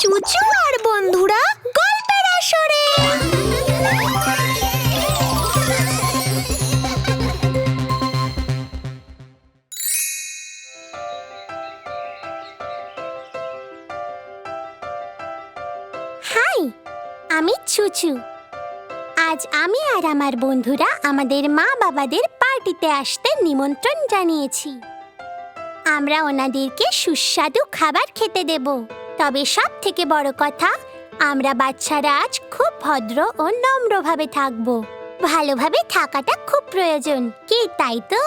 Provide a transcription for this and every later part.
চুচু আর বন্ধুরা গল্পের আসরে। হাই, আমি চুচু। আজ আমি আর আমার বন্ধুরা আমাদের মা বাবাদের পার্টিতে আসতে নিমন্ত্রণ জানিয়েছি। আমরা ওনাদেরকে সুস্বাদু খাবার খেতে দেব। তবে সব থেকে বড় কথা, আমরা বাচ্চারা আজ খুব ভদ্র ও নম্রভাবে থাকব। ভালোভাবে থাকাটা খুব প্রয়োজন, কি তাই তো?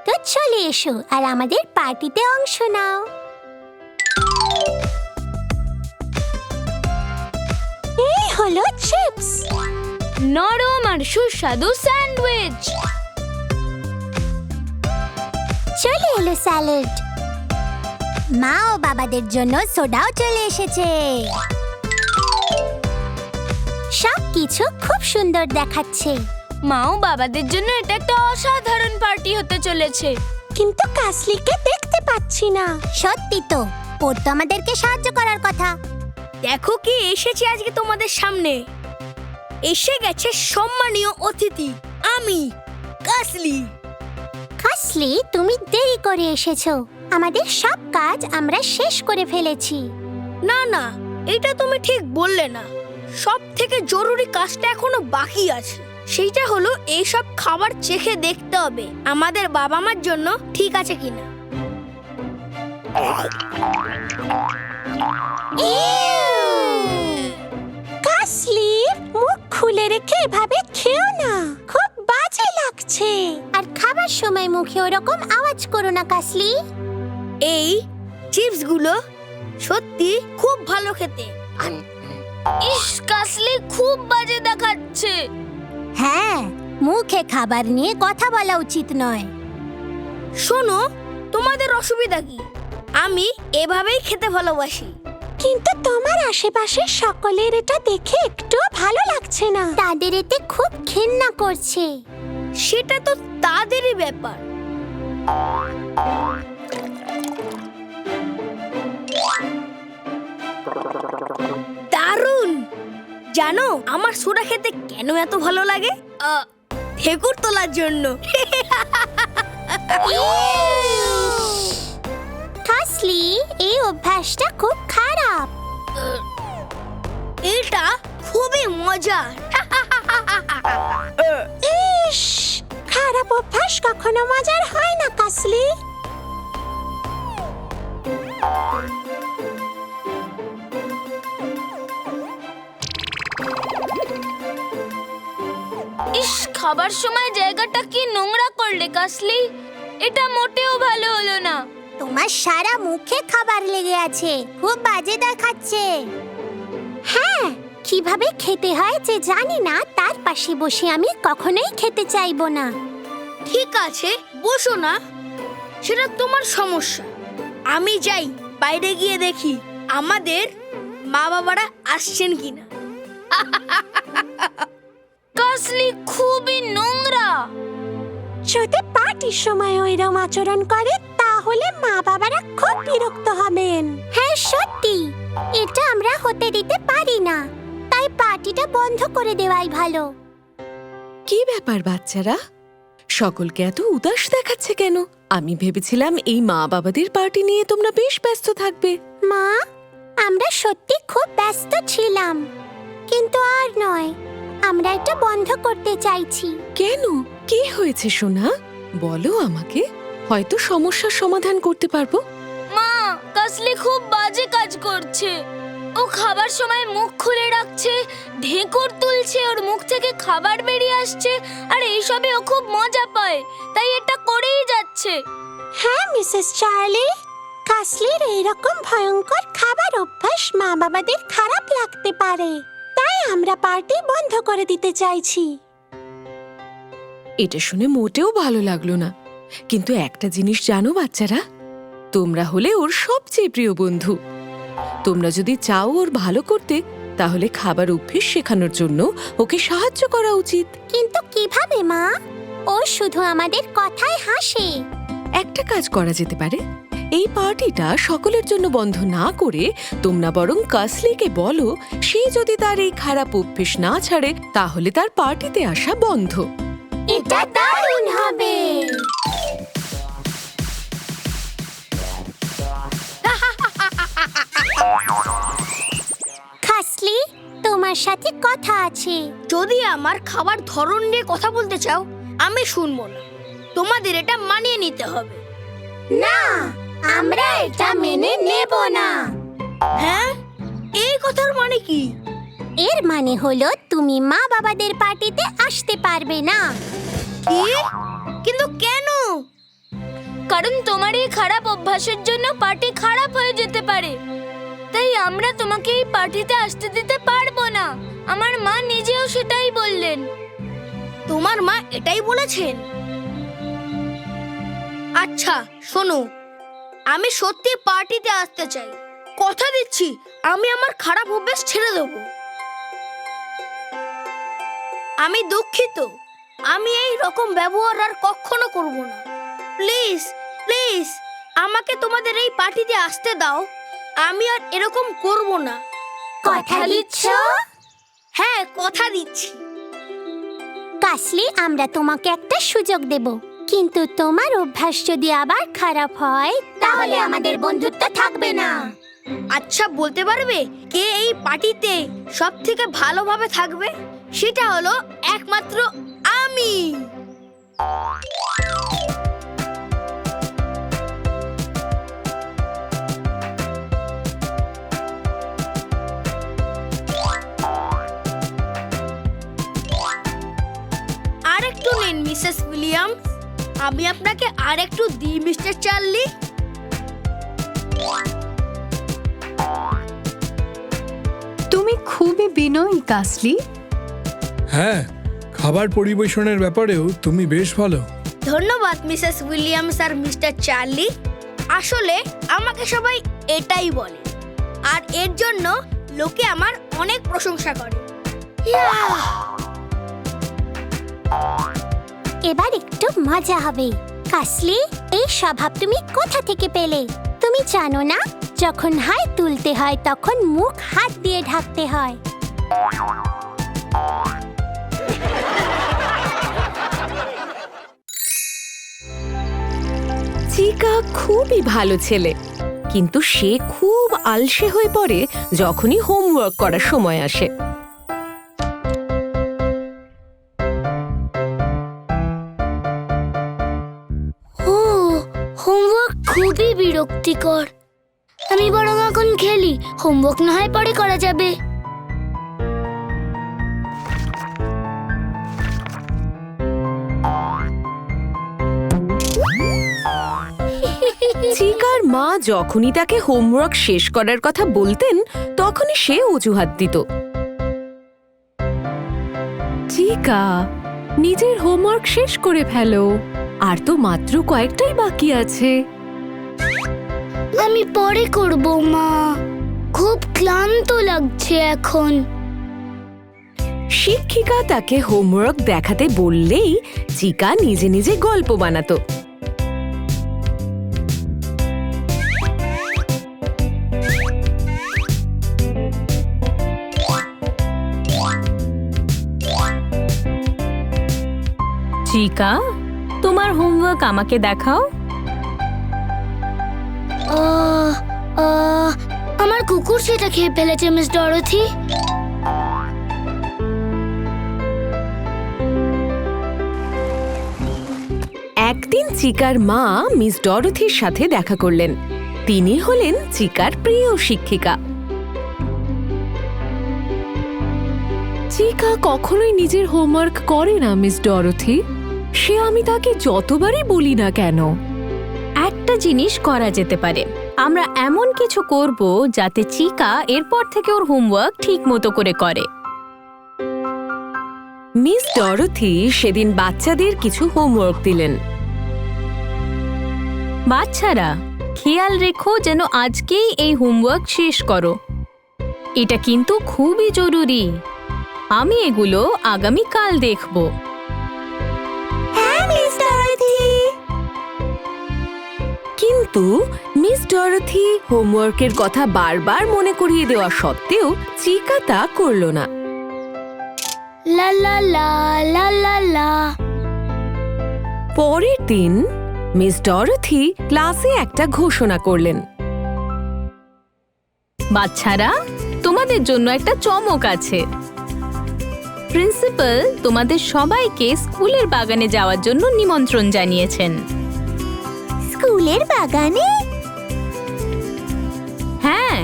তো চলে এসো আর আমাদের পার্টিতে অংশ নাও। এই হলো চিপস, নরম আর সুস্বাদু স্যান্ডউইচ। চলে এলো স্যালাড। মা ও বাবাদের জন্য সোডাও চলে এসেছে। সব কিছু খুব সুন্দর দেখাচ্ছে। মা ও বাবাদের জন্য এটা একটা অসাধারণ পার্টি হতে চলেছে। কিন্তু কাসলিকে দেখতে পাচ্ছি না। সত্যি তো, ওর তো আমাদেরকে সাহায্য করার কথা। দেখো কি এসেছে আজকে তোমাদের সামনে। এসে গেছে সম্মানীয় অতিথি, আমি কাসলি। কাসলি, তুমি দেরি করে এসেছো। আমাদের সব কাজ আমরা শেষ করে ফেলেছি। না না, এটা তুমি ঠিক বললে না। সব থেকে জরুরি কাজটা এখনো বাকি আছে। সেইটা হলো এই সব খাবার চেখে দেখতে হবে আমাদের বাবা মার জন্য ঠিক আছে কিনা। কাসলি, মুখ খুলে রেখে এভাবে খেও না, খুব বাজে লাগছে। আর খাবার সময় মুখে ওরকম আওয়াজ করো না কাসলি। এই চিপসগুলো সত্যি খুব ভালো খেতে। ইস, কাসলি খুব বাজে দেখাচ্ছে। হ্যাঁ, মুখে খাবার নিয়ে কথা বলা উচিত নয়। শোনো, তোমাদের অসুবিধা কি? আমি এভাবেই খেতে ভালোবাসি। কিন্তু তোমার আশেপাশে সকলের এটা দেখে একটু ভালো লাগছে না। তাদের এতে খুব ঘৃণা করছে। সেটা তো তাদেরই ব্যাপার। দারুণ! জানো আমার সোডা খেতে কেন এত ভালো লাগে? ঢেকুর তোলার জন্য। কাসলি, এই অভ্যাসটা খুব খারাপ। এটা খুবই মজার। ইস, খারাপ অভ্যাস কখনো মজার হয় না কাসলি। ইস, খাবার সময় জায়গাটা কি নোংরা করলে কাসলি। এটা মোটেও ভালো হলো না। তোমার সারা মুখে খাবার লেগে আছে, খুব বাজে দেখাচ্ছে। হ্যাঁ, কিভাবে খেতে হয় যে জানি না, তার পাশে বসে আমি কখনোই খেতে চাইবো না। ঠিক আছে, বসো না, সেটা তোমার সমস্যা। আমি যাই বাইরে গিয়ে দেখি আমাদের মা বাবারা আসছেন কিনা। কাসলি খুবই নোংরা। যদি পার্টির সময় ওইরকম আচরণ করে তাহলে মা বাবারা খুব বিরক্ত হবেন। হ্যাঁ সত্যি, এটা আমরা হতে দিতে পারি না। তাই পার্টিটা বন্ধ করে দেওয়াই ভালো। কি ব্যাপার বাচ্চারা, সকলকে এত উদাস দেখাচ্ছে কেন? আমি ভেবেছিলাম এই মা বাবাদের পার্টি নিয়ে তোমরা বেশ ব্যস্ত থাকবে। মা, আমরা সত্যি খুব ব্যস্ত ছিলাম, কিন্তু আর নয়, আমরা এটা বন্ধ করতে চাইছি। কেন, কি হয়েছে সোনা? বলো আমাকে, হয়তো সমস্যার সমাধান করতে পারবো। মা, কাসলি খুব বাজে কাজ করছে। ও খাবার সময় মুখ খুলে রাখছে, ঢেকুর তুলছে, ওর মুখ থেকে খাবার বেরিয়ে আসছে, আর এইসবে ও খুব মজা পায়, তাই এটা করেই যাচ্ছে। হ্যাঁ মিসেস চার্লি, কাসলির এইরকম ভয়ঙ্কর খাবার অভ্যাস মা বাবাদের খারাপ লাগতে পারে, তাই আমরা পার্টি বন্ধ করে দিতে চাইছি। এটা শুনে মোটেও ভালো লাগলো না, কিন্তু একটা জিনিস জানো বাচ্চারা, তোমরা হলে ওর সবচেয়ে প্রিয় বন্ধু। তোমরা যদি চাও ওর ভালো করতে, তাহলে খাবার অভ্যেস শেখানোর জন্য ওকে সাহায্য করা উচিত। কিন্তু কিভাবে মা? ও শুধু আমাদের কথায় হাসে। একটা কাজ করা যেতে পারে, এই পার্টিটা সকলের জন্য বন্ধ না করে তোমরা বরং কাসলিকে বলো, সে যদি তার এই খারাপ অভ্যেস না ছাড়ে তাহলে তার পার্টিতে আসা বন্ধ। এটা দারুণ হবে। কাসলি, তোমার সাথে কথা আছে। যদি আমার খাবার ধরন নিয়ে কথা বলতে চাও আমি শুনবো না, তোমাদের এটা মানিয়ে নিতে হবে। না, আমরা এটা মেনে নেব না। হ্যাঁ, এই কথার মানে কি? এর মানে হলো তুমি মা বাবাদের পার্টিতে আসতে পারবে না। কি? কিন্তু কেন? কারণ তোমার এই খারাপ অভ্যাসের জন্য পার্টি খারাপ হয়ে যেতে পারে, তাই আমরা তোমাকে এই পার্টিতে আসতে দিতে পারবো না। আমার মা নিজেও সেটাই বললেন। তোমার মা এটাই বলেছেন? আচ্ছা শোনো, আমি সত্যি পার্টিতে আসতে চাই। কথা দিচ্ছি আমি আমার খারাপ অভ্যাস ছেড়ে দেবো। আমি দুঃখিত, আমি এই রকম ব্যবহার আর কখনো করব না। প্লিজ প্লিজ আমাকে তোমাদের এই পার্টিতে আসতে দাও। আমি আর এরকম করব না। কথা দিচ্ছ? হ্যাঁ, কথা দিচ্ছি। কাসলি, আমরা তোমাকে একটা সুযোগ দেব, কিন্তু তোমার অভ্যাস যদি আবার খারাপ হয় তাহলে আমাদের বন্ধুত্ব থাকবে না। আচ্ছা, বলতে পারবে কে এই পার্টিতে সব থেকে ভালোভাবে থাকবে? সেটা হলো একমাত্র আমি। আরেকটু নিন মিসেস উইলিয়ামস। আমি আপনাকে আরেকটু দিই মিস্টার চার্লি। তুমি খুবই বিনয়ী কাসলি। হ্যাঁ, খাবার পরিবেশনের ব্যাপারেও তুমি বেশ ভালো। ধন্যবাদ মিসেস উইলিয়ামস আর মিস্টার চার্লি। আসলে আমাকে সবাই এটাই বলে, আর এর জন্য লোকে আমার অনেক প্রশংসা করে। এবার একটু মজা হবে। কাসলি, এই স্বভাব তুমি কোথা থেকে পেলে? তুমি জানো না, যখন হাই তুলতে হয় তখন মুখ হাত দিয়ে ঢাকতে হয়। চিকা খুবই ভালো ছেলে, কিন্তু সে খুব আলসে হয়ে পড়ে যখনই হোমওয়ার্ক করার সময় আসে। ও, হোমওয়ার্ক খুবই বিরক্তিকর। আমি বরং এখন খেলি, হোমওয়ার্ক না হয় পরে করা যাবে। চিকার মা যখনই তাকে হোমওয়ার্ক শেষ করার কথা বলতেন তখনই সে অজুহাত দিত। চিকা, নিজের হোমওয়ার্ক শেষ করে ফেলো, আর তো মাত্র কয়েকটাই বাকি আছে। আমি পরে করব মা, খুব ক্লান্ত লাগছে এখন। শিক্ষিকা তাকে হোমওয়ার্ক দেখাতে বললেই চিকা নিজে নিজে গল্প বানাতো। চিকা, তোমার হোমওয়ার্ক আমাকে দেখাও। আমার কুকুর সেটা খেয়ে ফেলেছে মিস ডরোথি। একদিন চিকার মা মিস ডরোথির সাথে দেখা করলেন। তিনি হলেন চিকার প্রিয় শিক্ষিকা। চিকা কখনোই নিজের হোমওয়ার্ক করে না মিস ডরোথি, সে আমি তাকে যতবারই বলি না কেন। একটা জিনিস করা যেতে পারে, আমরা এমন কিছু করব যাতে চিকা এরপর থেকে ওর হোমওয়ার্ক ঠিক মতো করে করে। মিস ডরোথি সেদিন বাচ্চাদের কিছু হোমওয়ার্ক দিলেন। বাচ্চারা, খেয়াল রেখো যেন আজকেই এই হোমওয়ার্ক শেষ করো। এটা কিন্তু খুবই জরুরি। আমি এগুলো আগামীকাল দেখব। কিন্তু কিন্তু মিস ডরথি হোমওয়ার্কের কথা বারবার মনে করিয়ে দেওয়া সত্ত্বেও চিকা তা করল না। লা লা লা লা লা লা। পরের দিন মিস ডরথি ক্লাসে একটা ঘোষণা করলেন। বাচ্চারা, তোমাদের জন্য একটা চমক আছে। প্রিন্সিপাল তোমাদের সবাইকে স্কুলের বাগানে যাওয়ার জন্য নিমন্ত্রণ জানিয়েছেন। স্কুলের বাগানে? হ্যাঁ,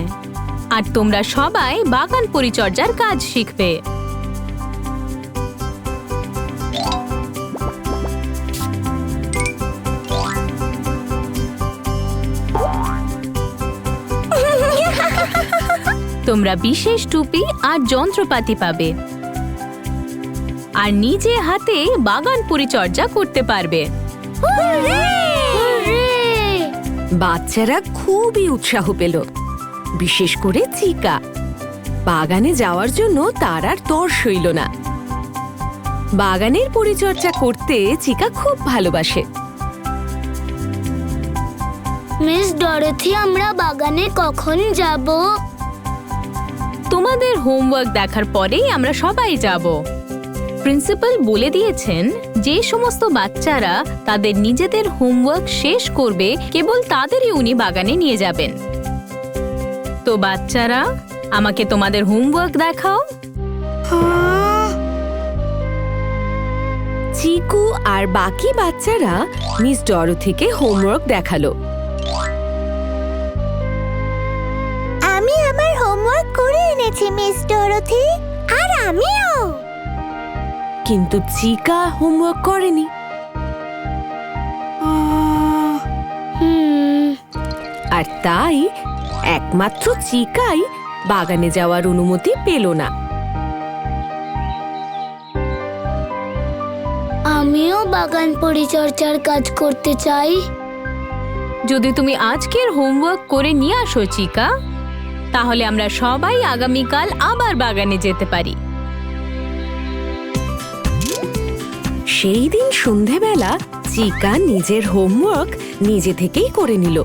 আর তোমরা সবাই বাগান পরিচর্যার কাজ শিখবে। তোমরা বিশেষ টুপি আর যন্ত্রপাতি পাবে আর নিজে হাতে বাগান পরিচর্যা করতে পারবে। বাচ্চারা খুবই উৎসাহ পেল, বিশেষ করে চিকা। বাগানে যাওয়ার জন্য তার আর তর সইল না। বাগানের পরিচর্যা করতে চিকা খুব ভালোবাসে। মিস ডরথি, আমরা বাগানে কখন যাব? তোমাদের হোমওয়ার্ক দেখার পরেই আমরা সবাই যাব। প্রিন্সিপাল বলে দিয়েছেন যে সমস্ত বাচ্চারা তাদের নিজেদের হোমওয়ার্ক শেষ করবে কেবল তাদেরই উনি বাগানে নিয়ে যাবেন। তো বাচ্চারা, আমাকে তোমাদের হোমওয়ার্ক দেখাও। চিকু আর বাকি বাচ্চারা মিস ডরথিকে হোমওয়ার্ক দেখালো। আমি আমার হোমওয়ার্ক করে এনেছি মিস ডরথি, আর আমিও। কিন্তু চিকা হোমওয়ার্ক করেনি। আর তাই একমাত্র চিকাই বাগানে যাওয়ার অনুমতি পেল না। আমিও বাগান পরিচর্যার কাজ করতে চাই। যদি তুমি আজকের হোমওয়ার্ক করে নিয়ে আসো চিকা, তাহলে আমরা সবাই আগামীকাল আবার বাগানে যেতে পারি। সেই দিন সন্ধেবেলা চিকা নিজের হোমওয়ার্ক নিজে থেকেই করে নিল।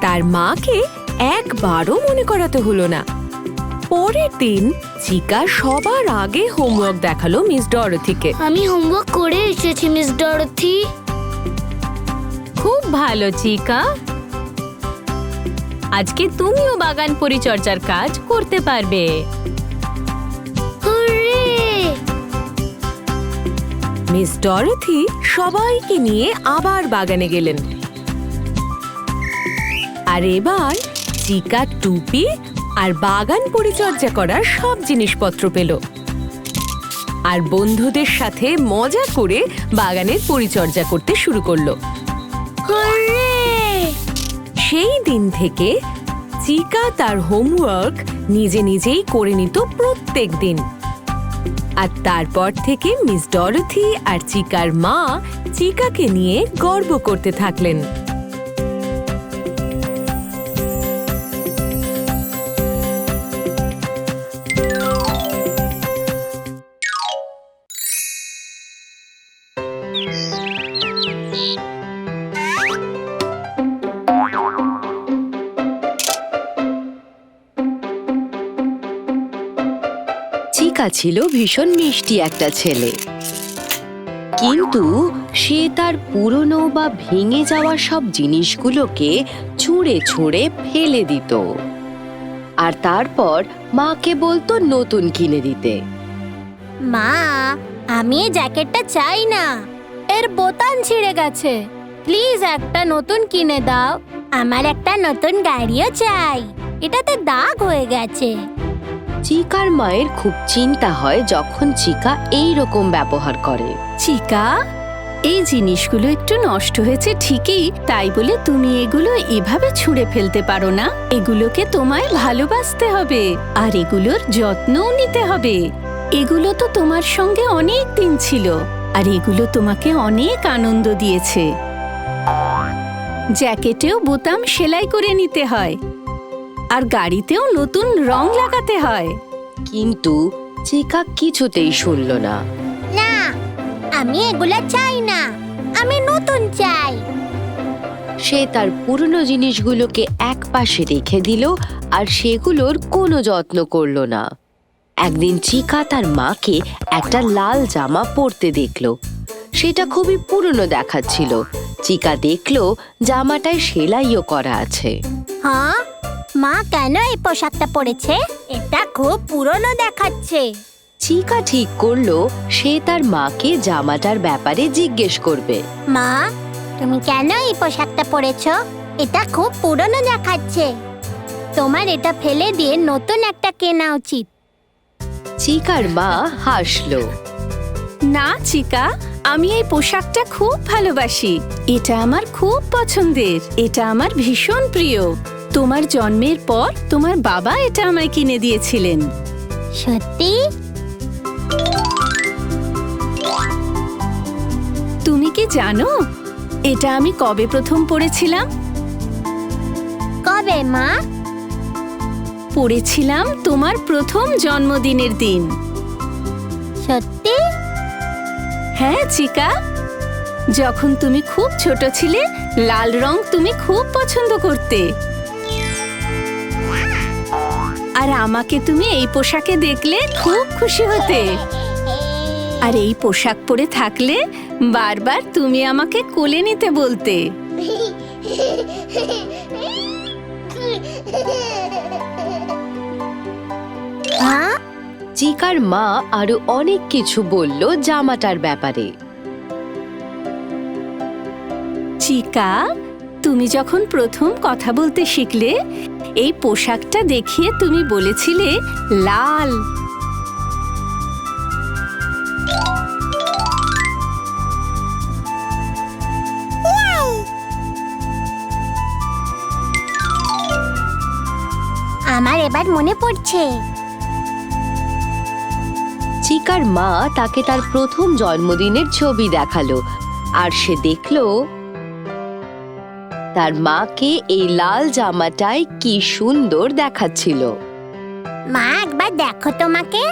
তার মাকে একবারও মনে করাতে হলো না। পরের দিন চিকা সবার আগে হোমওয়ার্ক দেখালো মিস ডরথিকে। আমি হোমওয়ার্ক করে এসেছি মিস ডরথি। খুব ভালো চিকা, আজকে তুমিও বাগান পরিচর্যার কাজ করতে পারবে। হুররে! মিস ডরথি সবাইকে নিয়ে আবার বাগানে গেলেন। আর এবার চিকা টুপি আর বাগান পরিচর্যা করার সব জিনিসপত্র পেল আর বন্ধুদের সাথে মজা করে বাগানের পরিচর্যা করতে শুরু করলো। হুররে! সেই দিন থেকে চিকা তার হোমওয়ার্ক নিজে নিজেই করে নিত প্রত্যেক দিন। আর তারপর থেকে মিস ডরথি আর চিকার মা চিকাকে নিয়ে গর্ব করতে থাকলেন। চিকা ছিল ভীষণ মিষ্টি একটা ছেলে, কিন্তু সে তার পুরনো বা ভেঙে যাওয়া সব জিনিসগুলোকে ছুঁড়ে ছুঁড়ে ফেলে দিত আর তারপর মাকে বলতো নতুন কিনে দিতে। মা, আমি এই জ্যাকেটটা চাই না, এর বোতাম ছিঁড়ে গেছে। প্লিজ একটা নতুন কিনে দাও। আমার একটা নতুন গাড়িও চাই, এটাতে দাগ হয়ে গেছে। চিকার মায়ের খুব চিন্তা হয় যখন চিকা এই রকম ব্যবহার করে। চিকা, এই জিনিসগুলো একটু নষ্ট হয়েছে ঠিকই, তাই বলে তুমি এগুলো এভাবে ছুঁড়ে ফেলতে পারো না। এগুলোকে তোমায় ভালোবাসতে হবে আর এগুলোর যত্নও নিতে হবে। এগুলো তো তোমার সঙ্গে অনেক দিন ছিল আর এগুলো তোমাকে অনেক আনন্দ দিয়েছে। জ্যাকেটেও বোতাম সেলাই করে নিতে হয় আর গাড়িতেও নতুন রং লাগাতে হয়। কিন্তু চিকা কিছুতেই শুনল না। না, আমি এগুলা চাই না, আমি নতুন চাই। সে তার পুরনো জিনিসগুলোকে একপাশে রেখে দিল আর সেগুলোর কোনো যত্ন করল না। একদিন চিকা তার মাকে একটা লাল জামা পরতে দেখল। সেটা খুবই পুরনো দেখাচ্ছিল। চিকা দেখল জামাটায় সেলাইও করা আছে। হ্যাঁ, মা কেন এই পোশাকটা পরেছে? এটা খুব পুরনো দেখাচ্ছে। চিকা ঠিক করলো সে তার মাকে জামাটার ব্যাপারে জিজ্ঞেস করবে। মা, তুমি কেন এই পোশাকটা পরেছো? এটা খুব পুরনো দেখাচ্ছে। তোমার এটা ফেলে দিয়ে নতুন একটা কেনা উচিত। চিকার মা হাসলো। না চিকা, আমি এই পোশাকটা খুব ভালোবাসি। এটা আমার খুব পছন্দের। এটা আমার ভীষণ প্রিয়। তোমার জন্মের পর তোমার বাবা এটা আমায় কিনে দিয়েছিলেন। সত্যি? তুমি কি জানো এটা আমি কবে প্রথম পড়েছিলাম? কবে মা? পড়েছিলাম তোমার প্রথম জন্মদিনের দিন। সত্যি? হ্যাঁ চিকা, যখন তুমি খুব ছোট ছিলে লাল রং তুমি খুব পছন্দ করতে। আর আমাকে তুমি এই পোশাকে দেখলে খুব খুশি হতে। আর এই পোশাক পরে থাকলে বারবার তুমি আমাকে কোলে নিতে বলতে। হ্যাঁ? চিকার মা আরো অনেক কিছু বলল জামাটার ব্যাপারে। চিকা, তুমি যখন প্রথম কথা বলতে শিখলে এই পোশাকটা দেখিয়ে তুমি বলেছিলে লাল। আমার এবার মনে পড়ছে। চিকার মা তাকে তার প্রথম জন্মদিনের ছবি দেখালো আর সে দেখলো তার মাকে এই লাল জামাটায় কি সুন্দর দেখাচ্ছিল। মা, একবার দেখো তোমাকে,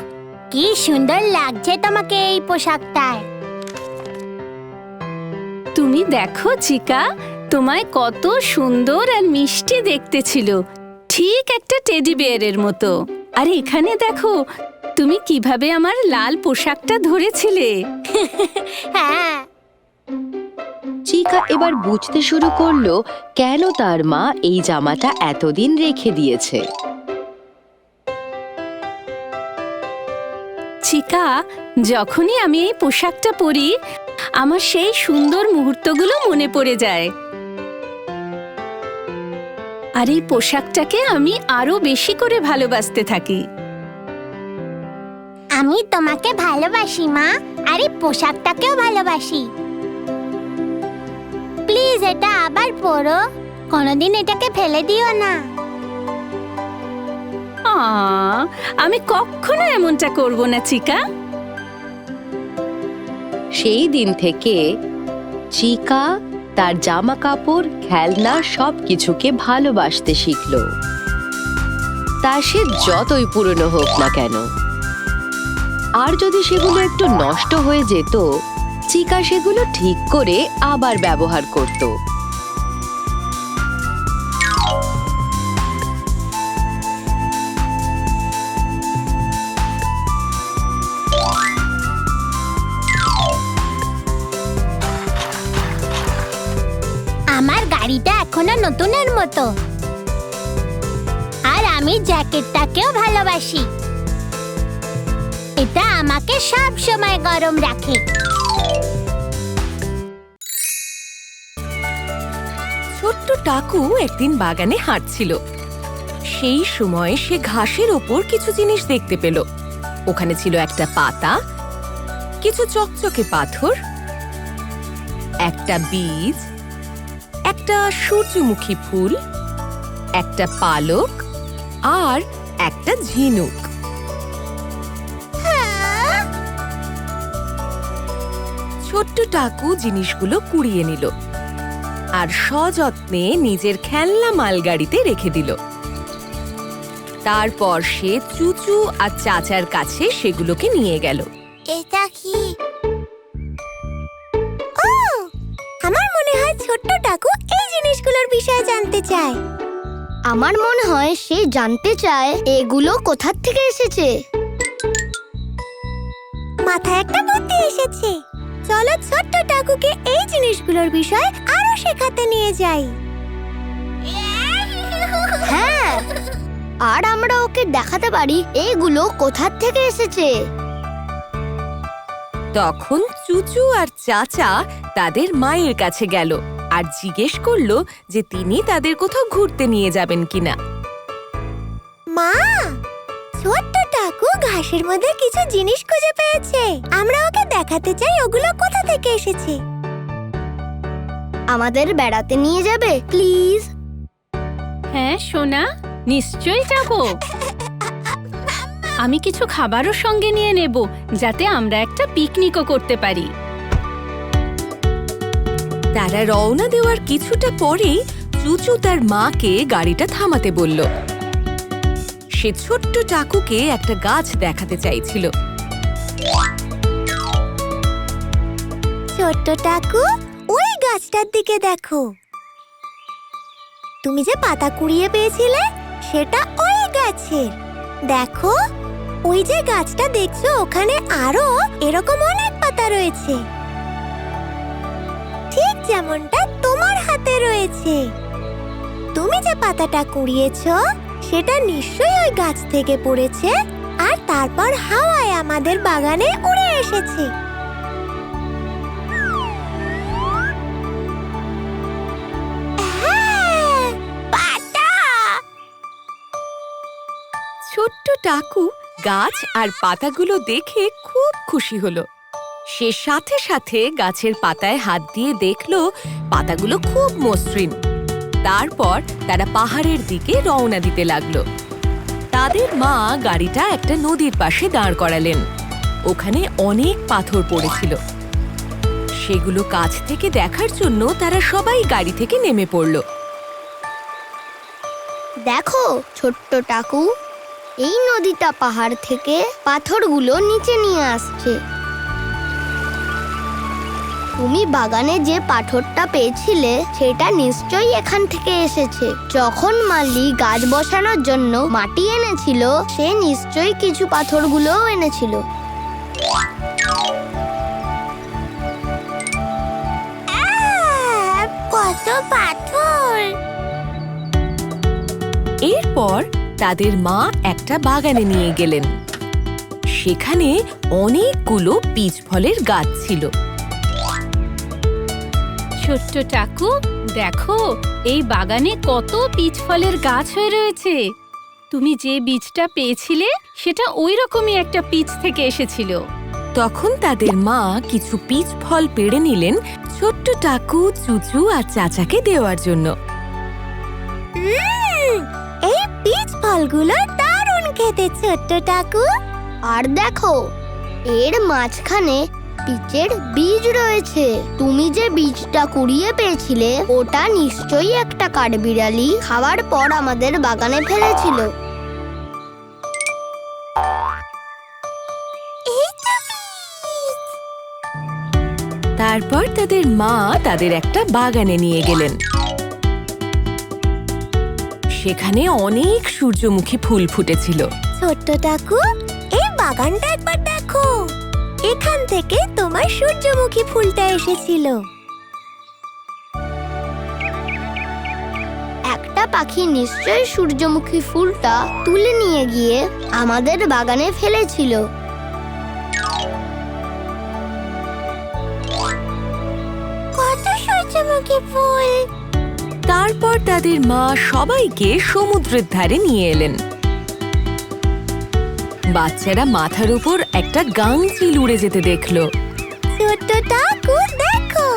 কি সুন্দর লাগছে তোমাকে এই পোশাকটায়। তুমি দেখো চিকা, তোমায় কত সুন্দর আর মিষ্টি দেখতে ছিল, ঠিক একটা টেডি বিয়ারের মতো। আর এখানে দেখো তুমি কিভাবে আমার লাল পোশাকটা ধরেছিলে। হ্যাঁ, চিকা এবার বুঝতে শুরু করলো কেন তার মা এই জামাটা এতদিন রেখে দিয়েছে। চিকা, যখনই আমি এই পোশাকটা পরি আমার সেই সুন্দর মুহূর্তগুলো মনে পড়ে যায়। আর এই পোশাকটাকে আমি আরো বেশি করে ভালোবাসতে থাকি। আমি তোমাকে ভালোবাসি মা, আর এই পোশাকটাকেও ভালোবাসি। প্লিজ এটা আবার পরো, কোনোদিন এটাকে ফেলে দিও না। আমি কখনো এমনটা করব না চিকা। সেই দিন থেকে চিকা তার জামা কাপড়, খেলনা সবকিছুকে ভালোবাসতে শিখল, তা সে যতই পুরনো হোক না কেন। আর যদি সেগুলো একটু নষ্ট হয়ে যেত, চিকা সেগুলো ঠিক করে আবার ব্যবহার করত। আমার গাড়িটা এখনো নতুনের মতো, আর আমি জ্যাকেটটাকেও ভালোবাসি। এটা আমাকে সব সময় গরম রাখে। ছোট্ট টাকু একদিন বাগানে হাঁটছিল। সেই সময় সে ঘাসের ওপর কিছু জিনিস দেখতে পেল। ওখানে ছিল একটা পাতা, কিছু চকচকে পাথর, একটা বীজ, একটা সূর্যমুখী ফুল, একটা পালক আর একটা ঝিনুক। ছোট্ট টাকু জিনিসগুলো কুড়িয়ে নিল আর সযত্নে নিজের খেলনা মালগাড়িতে রেখে দিল। তারপর সে চুচু আর চাচার কাছে সেগুলোকে নিয়ে গেল। এটা কি? ও, আমার মনে হয় ছোট্ট টাকু এই জিনিসগুলোর বিষয়ে জানতে চায়। আমার মনে হয় সে জানতে চায় এগুলো কোথা থেকে এসেছে। মাথায় একটা বুদ্ধি এসেছে। চলো ছোট্ট টাকুকে এই জিনিসগুলোর বিষয়ে আরো শেখাতে নিয়ে যাই। হ্যাঁ, আর আমরা ওকে দেখাতে পারি এগুলো কোথা থেকে এসেছে। তখন চুচু আর চাচা তাদের মায়ের কাছে গেল আর জিজ্ঞেস করলো যে তিনি তাদের কোথাও ঘুরতে নিয়ে যাবেন কিনা। মা, ছোট্ট টাকু ঘাসের মধ্যে কিছু জিনিস খুঁজে পেয়েছে। আমরা ওকে দেখাতে চাই ওগুলো কোথা থেকে এসেছে। আমাদের বেড়াতে নিয়ে যাবে প্লিজ? হ্যাঁ সোনা, নিশ্চয়ই যাব। আমি কিছু খাবারও সঙ্গে নিয়ে নেব, যাতে আমরা একটা পিকনিকও করতে পারি। তারা রওনা দেওয়ার কিছুটা পরেই চুচু তার মাকে গাড়িটা থামাতে বলল। সে ছোট্ট টাকুকে একটা গাছ দেখাতে চাইছিল। ছোট্ট টাকু, ওই গাছটার দিকে দেখো। তুমি যে পাতা কুড়িয়ে পেয়েছিলে সেটা ওই গাছের। দেখো, ওই যে গাছটা দেখছো ওখানে আরো এরকম অনেক পাতা রয়েছে, ঠিক যেমনটা তোমার হাতে রয়েছে। তুমি যে পাতাটা কুড়িয়েছো সেটা নিশ্চয়ই ওই গাছ থেকে পড়েছে আর তারপর হাওয়ায় আমাদের বাগানে উড়ে এসেছে। হ্যাঁ, পাতা। ছোট্ট টাকু গাছ আর পাতাগুলো দেখে খুব খুশি হলো। সে সাথে সাথে গাছের পাতায় হাত দিয়ে দেখলো পাতাগুলো খুব মসৃণ। তারপর তারা পাহাড়ের দিকে রওনা দিতে লাগলো। তাদের মা গাড়িটা একটা নদীর পাশে দাঁড় করালেন। ওখানে অনেক পাথর পড়েছিল। সেগুলো কাছ থেকে দেখার জন্য তারা সবাই গাড়ি থেকে নেমে পড়ল। দেখো ছোট্ট টাকু, এই নদীটা পাহাড় থেকে পাথরগুলো নিচে নিয়ে আসছে। তুমি বাগানে যে পাথরটা পেয়েছিলে সেটা নিশ্চয়ই এখান থেকে এসেছে। যখন মালি গাছ বসানোর জন্য মাটি এনেছিল, সে নিশ্চয়ই কিছু পাথরগুলোও এনেছিল। কত পাথর! এরপর তাদের মা একটা বাগানে নিয়ে গেলেন। সেখানে অনেকগুলো পিচ ফলের গাছ ছিল। ছোট্ট টাকু, দেখো এই বাগানে কত পিচ ফলের গাছ হয়ে রয়েছে। তুমি যে বীজটা পেয়েছিলে সেটা ওই রকমই একটা পিচ থেকে এসেছিল। তখন তাদের মা কিছু পিচ ফল পেড়ে নিলেন ছোট্ট টাকু, চুচু আর চাচাকে দেওয়ার জন্য। এই পিচ ফলগুলো দারুণ খেতে ছোট্ট টাকু। আর দেখো, এর মাঝখানে পিচের বীজ রয়েছে। তুমি যে বীজটা কুড়িয়ে পেয়েছিলে ওটা নিশ্চয়ই একটা কাঠবিড়ালি খাওয়ার পর আমাদের বাগানে ফেলেছিল। তারপর তাদের মা তাদের একটা বাগানে নিয়ে গেলেন। সেখানে অনেক সূর্যমুখী ফুল ফুটেছিল। ছোট্ট টাকু, এই বাগানটা একবার দেখো। এখান থেকে তোমার সূর্যমুখী ফুলটা এসেছিল। একটা পাখি নিশ্চয়ই সূর্যমুখী ফুলটা তুলে নিয়ে গিয়ে আমাদের বাগানে ফেলেছিল। কত সূর্যমুখী ফুল! তারপর তাদের মা সবাইকে সমুদ্রের ধারে নিয়ে এলেন। বাচ্চারা মাথার উপর একটা গাংচিল উড়ে যেতে দেখলো। ছোট্ট টাকু, দেখো,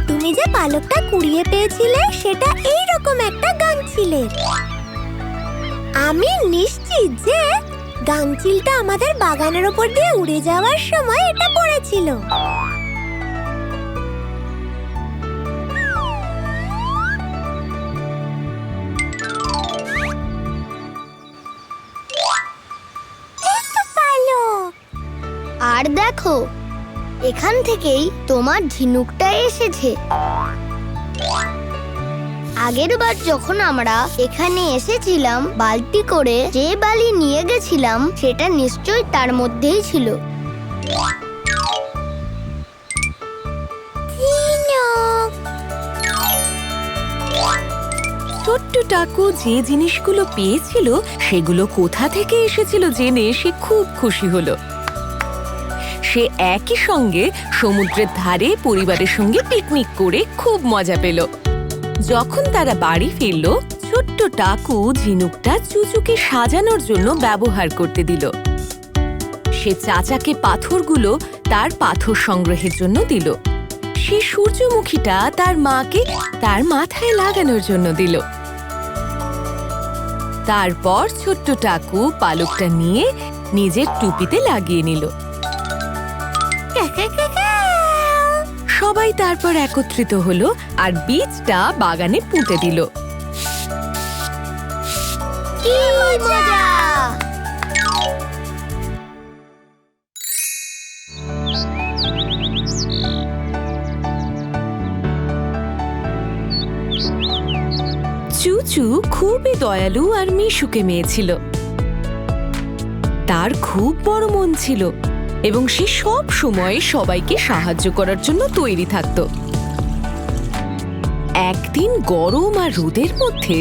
তুমি যে পালকটা কুড়িয়ে পেয়েছিলে সেটা এইরকম একটা গাংচিলের। আমি নিশ্চিত যে গাংচিলটা আমাদের বাগানের উপর দিয়ে উড়ে যাওয়ার সময় এটা পড়েছিল। আর দেখো, এখান থেকেই তোমার ঝিনুকটা এসেছে। আগের বার যখন আমরা এখানে এসেছিলাম বালতি করে যে বালি নিয়ে গেছিলাম সেটা নিশ্চয়ই তার মধ্যেই ছিল। ছোট্ট টাকু যে জিনিসগুলো পেয়েছিল সেগুলো কোথা থেকে এসেছিল জেনে সে খুব খুশি হলো। সে একই সঙ্গে সমুদ্রের ধারে পরিবারের সঙ্গে পিকনিক করে খুব মজা পেল। যখন তারা বাড়ি ফিরল, ছোট্ট টাকু ঝিনুকটা চুচুকে সাজানোর জন্য ব্যবহার করতে দিল। সে চাচাকে পাথরগুলো তার পাথর সংগ্রহের জন্য দিল। সে সূর্যমুখীটা তার মাকে তার মাথায় লাগানোর জন্য দিল। তারপর ছোট্ট টাকু পালকটা নিয়ে নিজের টুপিতে লাগিয়ে নিল। সবাই তারপর একত্রিত হলো আর বীজটা বাগানে পুঁতে দিল। কি মজা! চুচু খুবই দয়ালু আর মিশুকে মেয়ে ছিল। তার খুব বড় মন ছিল এবং সে সব সময় সবাইকে সাহায্য করার জন্য তৈরি থাকত। একদিন গরম আর রোদের মধ্যে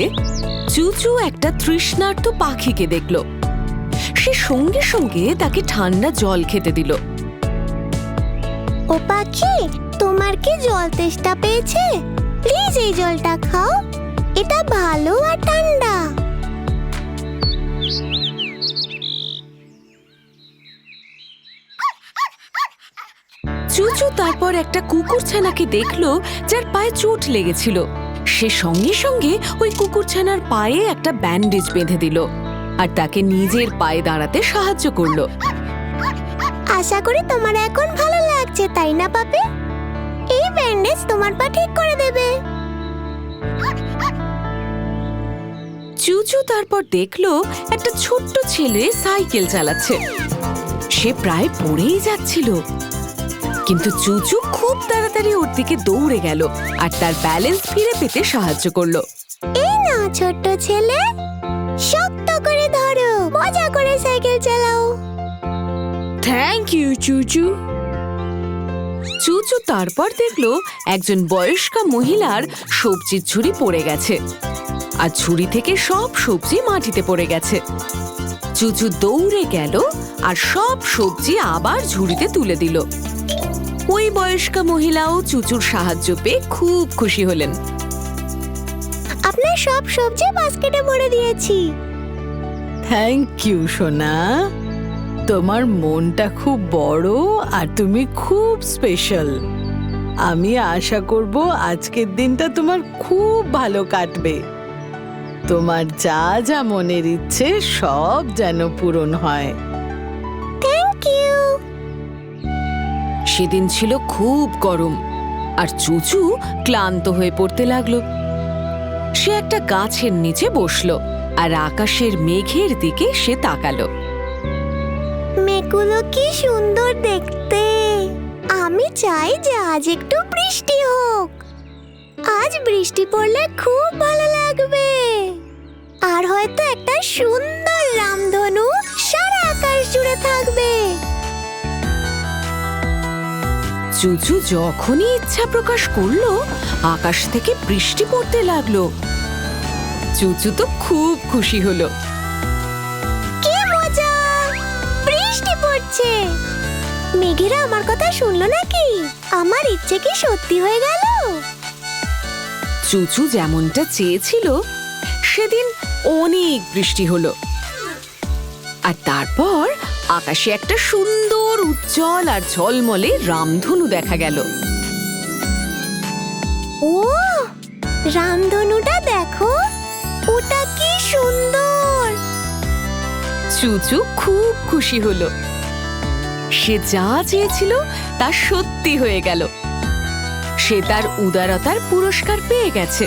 চুচু একটা তৃষ্ণার্ত পাখিকে দেখল। সে সঙ্গে সঙ্গে তাকে ঠান্ডা জল খেতে দিল। ও পাখি, তোমার কি জল তেষ্টা পেয়েছে? প্লিজ এই জলটা খাও, এটা ভালো আর ঠান্ডা। চুচু তারপর একটা কুকুরছানাকে দেখলো যার পায়ে চোট লেগেছিল। সে সঙ্গে সঙ্গে ওই কুকুরছানার পায়ে একটা ব্যান্ডেজ বেঁধে দিল আর তাকে নিজের পায়ে দাঁড়াতে সাহায্য করলো। আশা করি তোমার এখন ভালো লাগছে, তাই না পাপি? এই ব্যান্ডেজ তোমার পা ঠিক করে দেবে। চুচু তারপর দেখলো একটা ছোট্ট ছেলে সাইকেল চালাচ্ছে। সে প্রায় পড়েই যাচ্ছিল, কিন্তু চুচু খুব তাড়াতাড়ি ওর দিকে দৌড়ে গেল আর তার ব্যালেন্স ফিরে পেতে সাহায্য করলো। এই না ছোট্ট ছেলে, শক্ত করে ধরো, মজা করে সাইকেল চালাও। থ্যাংক ইউ চুচু। চুচু তারপর দেখলো একজন বয়স্কা মহিলার সবজির ঝুড়ি পড়ে গেছে আর ঝুড়ি থেকে সব সবজি মাটিতে পড়ে গেছে। চুচু দৌড়ে গেল আর সব সবজি আবার ঝুড়িতে তুলে দিল। ওই বয়স্কা মহিলাও চুচুর সাহায্য পেয়ে খুব খুশি হলেন। আপনার সব সবজি বাস্কেটে ভরে দিয়েছি। থ্যাংক ইউ সোনা, তোমার মনটা খুব বড় আর তুমি খুব স্পেশাল। আমি আশা করব আজকের দিনটা তোমার খুব ভালো কাটবে। তোমার যা যা মনের ইচ্ছে সব যেন পূরণ হয়। Thank you. সেদিন ছিল খুব গরম আর চুচু ক্লান্ত হয়ে পড়তে লাগলো। সে একটা গাছের নিচে বসলো আর আকাশের মেঘের দিকে সে তাকালো। মেঘগুলো কি সুন্দর দেখতে। আমি চাই যে আজ একটু বৃষ্টি হোক। আজ বৃষ্টি পড়লে খুব ভালো লাগবে। আর হয়তো একটা সুন্দর রামধনু সারা আকাশ জুড়ে থাকবে। চুচু যখনই ইচ্ছা প্রকাশ করলো আকাশ থেকে বৃষ্টি পড়তে লাগলো। চুচু তো খুব খুশি হলো। কি মজা, বৃষ্টি পড়ছে। মেঘেরা আমার কথা শুনলো নাকি? আমার ইচ্ছে কি সত্যি হয়ে গেল? চুচু যেমনটা চেয়েছিল সেদিন অনেক বৃষ্টি হলো আর তারপর আকাশে একটা সুন্দর উজ্জ্বল আর ঝলমলে রামধনু দেখা গেল। ও, রামধনুটা দেখো, ওটা কি সুন্দর। চুচু খুব খুশি হলো। সে যা চেয়েছিল তা সত্যি হয়ে গেল। সে তার উদারতার পুরস্কার পেয়ে গেছে।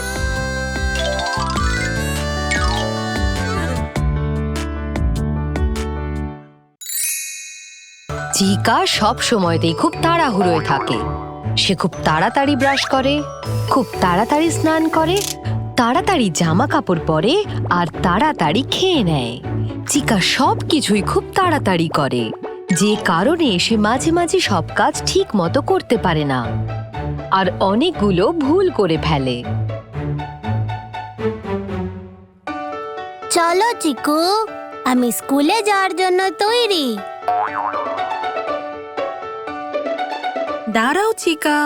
চিকা সব সময়তেই খুব তাড়াহুড়োয় থাকে। সে খুব তাড়াতাড়ি ব্রাশ করে, খুব তাড়াতাড়ি স্নান করে তাড়াতাড়ি জামা কাপড় পরে আর তাড়াতাড়ি খেয়ে নেয়। চিকা সব কিছুই খুব তাড়াতাড়ি করে, যে কারণে সে মাঝে মাঝে সব কাজ ঠিক মতো করতে পারে না আর অনেকগুলো ভুল করে ফেলে। চলো চিকু, আমি স্কুলে যাওয়ার জন্য তৈরি। দাঁড়াও চিকা,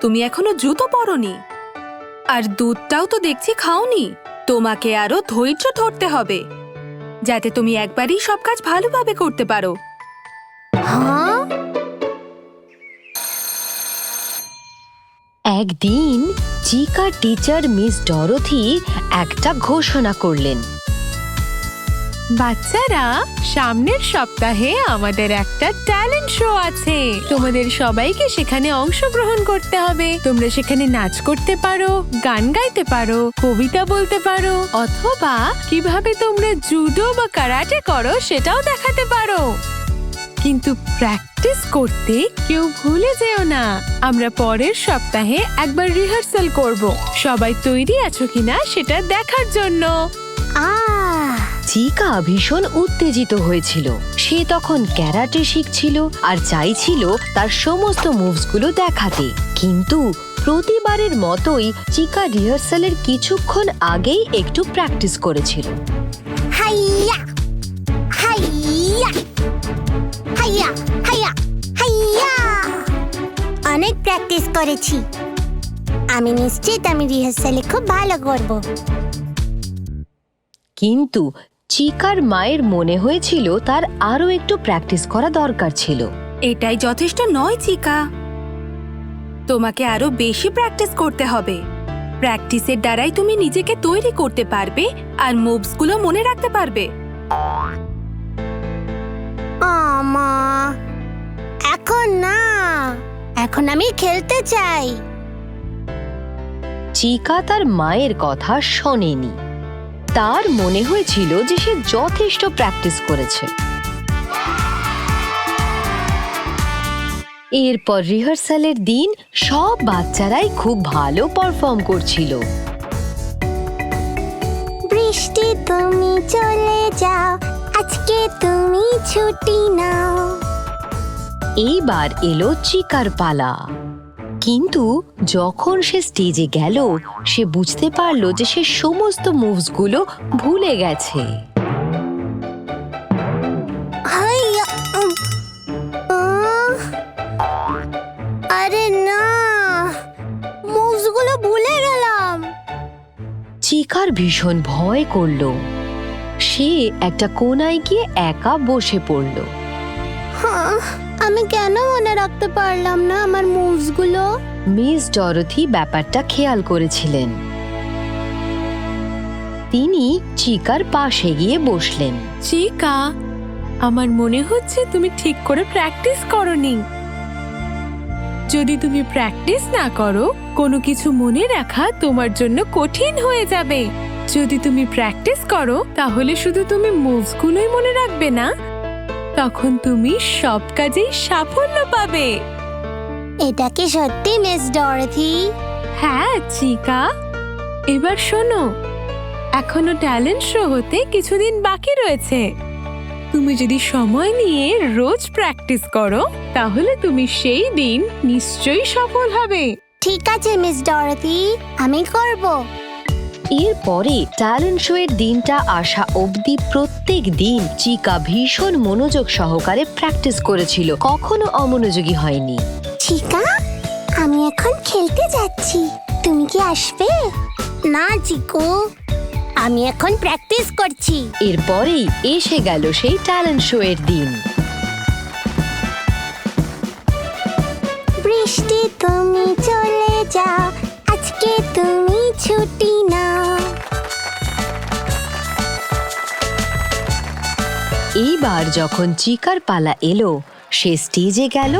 তুমি এখনো জুতো পরোনি আর দুধটাও তো দেখছি খাওনি। তোমাকে আরো ধৈর্য ধরতে হবে যাতে তুমি একবারই সব কাজ ভালোভাবে করতে পারো। হ্যাঁ, একদিন চিকার টিচার মিস ডরোথি একটা ঘোষণা করলেন। বাচ্চারা, সামনের সপ্তাহে আমাদের একটা ট্যালেন্ট শো আছে। তোমাদের সবাইকে সেখানে অংশগ্রহণ করতে হবে। তোমরা সেখানে নাচ করতে পারো, গান গাইতে পারো, কবিতা বলতে পারো, অথবা কিভাবে তোমরা জুডো বা কারাটে করো সেটাও দেখাতে পারো। কিন্তু প্র্যাকটিস করতে কেউ ভুলে যেও না। আমরা পরের সপ্তাহে একবার রিহার্সাল করব। সবাই তৈরি আছো কিনা সেটা দেখার জন্য। চিকা ভীষণ উত্তেজিত হয়েছিল। সে তখন ক্যারাটে শিখছিল আর চাইছিল তার সমস্ত মুভসগুলো দেখাতে। কিন্তু প্রতিবারের মতোই চিকা রিহার্সালের কিছুক্ষণ আগেই একটু প্র্যাকটিস করেছিল। হাইয়া হাইয়া হাইয়া হাইয়া হাইয়া। অনেক প্র্যাকটিস করেছি। আমি নিশ্চিত আমি রিহার্সালে খুব ভালো করব। কিন্তু চিকার মায়ের মনে হয়েছিল তার আরো একটু প্র্যাকটিস করা দরকার ছিল। এটাই যথেষ্ট নয় চিকা, তোমাকে আরো বেশি প্র্যাকটিস করতে হবে। প্র্যাকটিসের দ্বারাই তুমি নিজেকে তৈরি করতে পারবে আর মুভসগুলো মনে রাখতে পারবে। মা, এখন না, এখন আমি খেলতে চাই। চিকা তার মায়ের কথা শোনেনি। তার মনে হয়েছিল যে সে যথেষ্ট প্র্যাকটিস করেছে। এরপর রিহার্সালের দিন সব বাচ্চারাই খুব ভালো পারফর্ম করছিল। বৃষ্টি তুমি চলে যাও, আজকে তুমি ছুটি নাও। এইবার এলো চিকার পালা। কিন্তু যখন সে স্টেজে গেল, সে বুঝতে পারল যে সে সমস্ত মুভসগুলো ভুলে গেছে। হাইয়া, আরে না, মুভসগুলো ভুলে গেলাম। চিকার ভীষণ ভয় করলো। সে একটা কোনায় গিয়ে একা বসে পড়ল। আমি কেন মনে রাখতে পারলাম না আমার মুভসগুলো? মিস ডরোথি ব্যাপারটা খেয়াল করেছিলেন। তিনি চিকার পাশে গিয়ে বসলেন। চিকা, আমার মনে হচ্ছে তুমি ঠিক করে প্র্যাকটিস করোনি। যদি তুমি প্র্যাকটিস না করো, কোনো কিছু মনে রাখা তোমার জন্য কঠিন হয়ে যাবে। যদি তুমি প্র্যাকটিস করো, তাহলে শুধু তুমি মুভসগুলোই মনে রাখবে না, তখন তুমি সব কাজেই সাফল্য পাবে। এটা কি সত্যি মিস ডরোথি? হ্যাঁ চিকা, এবার শোনো, এখনো ট্যালেন্ট শো হতে কিছুদিন বাকি রয়েছে। তুমি যদি সময় নিয়ে রোজ প্র্যাকটিস করো, তাহলে তুমি সেই দিন নিশ্চয়ই সফল হবে। ঠিক আছে মিস ডরোথি, আমি করব। এরপরে ট্যালেন্ট শো এর দিনটা আসা অবধি প্রত্যেক দিন চিকা ভীষণ মনোযোগ সহকারে প্র্যাকটিস করেছিল, কখনো অমনোযোগী হয়নি। চিকা, আমি এখন খেলতে যাচ্ছি, তুমি কি আসবে? না চিকু, আমি এখন প্র্যাকটিস করছি। এরপরেই এসে গেল সেই ট্যালেন্ট শো এর দিন। বৃষ্টি তুমি চলে যাও, আজকে তুমি ছুটি নাও। এইবার যখন চিকার পালা এলো, সে স্টেজে গেল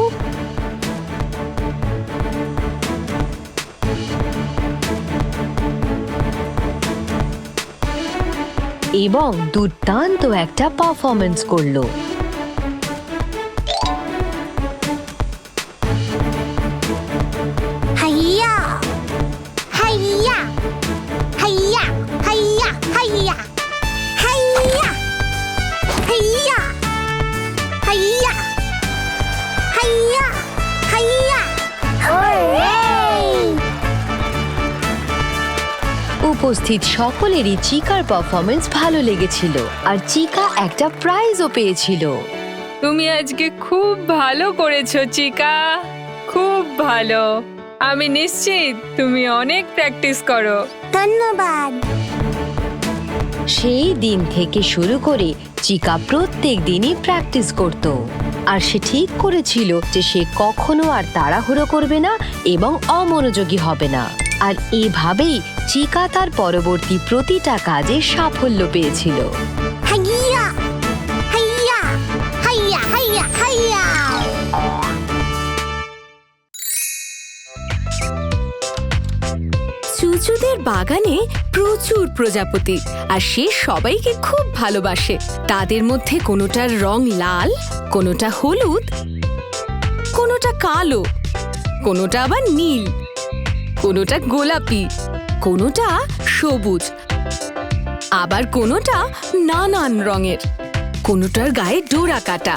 এবং দুর্দান্ত একটা পারফরমেন্স করলো। হাইয়া হাইয়া উপস্থিত সকলেরই চিকার পারফরমেন্স ভালো লেগেছিল আর চিকা একটা প্রাইজও পেয়েছিল। তুমি আজকে খুব ভালো করেছো চিকা, খুব ভালো। আমি নিশ্চিত তুমি অনেক প্র্যাকটিস করো। ধন্যবাদ। সেই দিন থেকে শুরু করে চিকা প্রত্যেক দিনই প্র্যাকটিস করত আর সে ঠিক করেছিল যে সে কখনো আর তাড়াহুড়ো করবে না এবং অমনোযোগী হবে না। আর এভাবেই চিকা তার পরবর্তী প্রতিটা কাজে সাফল্য পেয়েছিল। হাইয়া হাইয়া হাইয়া হাইয়া হাইয়া। চুচুদের বাগানে প্রচুর প্রজাপতি আর সে সবাইকে খুব ভালোবাসে। তাদের মধ্যে কোনোটার রং লাল, কোনোটা হলুদ, কোনোটা কালো, কোনোটা আবার নীল, কোনোটা গোলাপি, কোনোটা সবুজ, আবার কোনোটা নানান রঙের। কোনোটার গায়ে ডোরা কাটা,